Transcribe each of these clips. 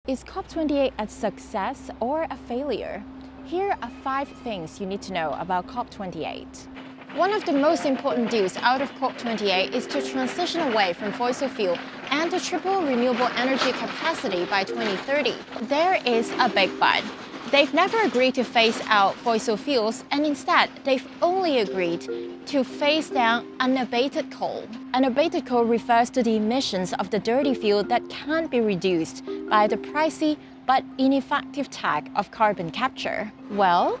Is COP28 a success or a failure? Here are 5 things you need to know about COP28. One of the most important deals out of COP28 is to transition away from fossil fuel and to triple renewable energy capacity by 2030. There is a big but. They've never agreed to phase out fossil fuels, and instead, they've only agreed to phase down unabated coal. Unabated coal refers to the emissions of the dirty fuel that can't be reduced by the pricey but ineffective tag of carbon capture. Well,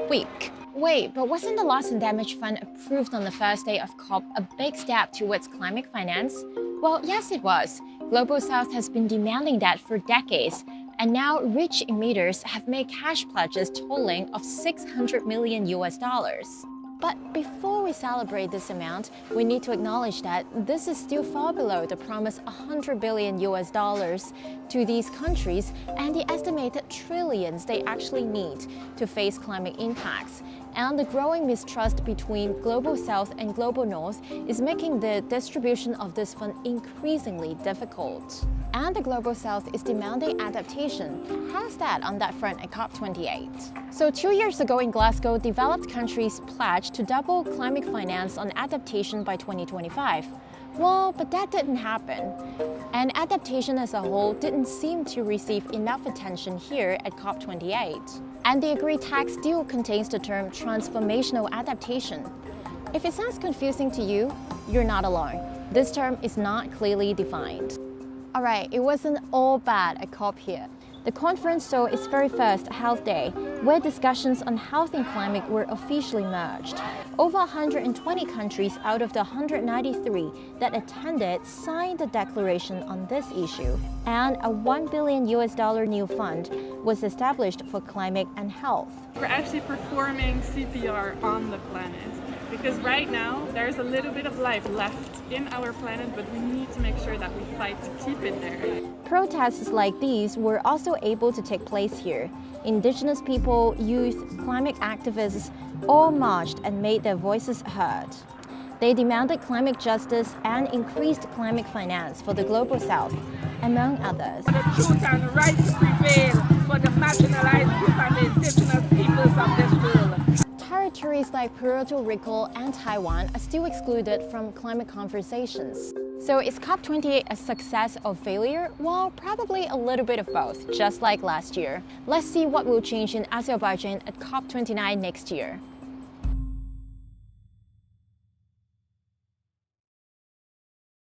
weak. Wait, but wasn't the Loss and Damage Fund approved on the first day of COP a big step towards climate finance? Well, yes, it was. Global South has been demanding that for decades, and now rich emitters have made cash pledges totaling of $600 million. But before we celebrate this amount, we need to acknowledge that this is still far below the promised $100 billion to these countries and the estimated trillions they actually need to face climate impacts. And the growing mistrust between Global South and Global North is making the distribution of this fund increasingly difficult. And the Global South is demanding adaptation. How's that on that front at COP28? So 2 years ago in Glasgow, developed countries pledged to double climate finance on adaptation by 2025. Well, but that didn't happen. And adaptation as a whole didn't seem to receive enough attention here at COP28. And the agreed text still contains the term transformational adaptation. If it sounds confusing to you, you're not alone. This term is not clearly defined. Alright, it wasn't all bad at COP here. The conference saw its very first Health Day, where discussions on health and climate were officially merged. Over 120 countries out of the 193 that attended signed the declaration on this issue, and a $1 billion new fund was established for climate and health. We're actually performing CPR on the planet. Because right now, there's a little bit of life left in our planet, but we need to make sure that we fight to keep it there. Protests like these were also able to take place here. Indigenous people, youth, climate activists all marched and made their voices heard. They demanded climate justice and increased climate finance for the Global South, among others. For the truth and rights to prevail for the marginalized group and the indigenous peoples of this world. Territories like Puerto Rico and Taiwan are still excluded from climate conversations. So is COP28 a success or failure? Well, probably a little bit of both, just like last year. Let's see what will change in Azerbaijan at COP29 next year.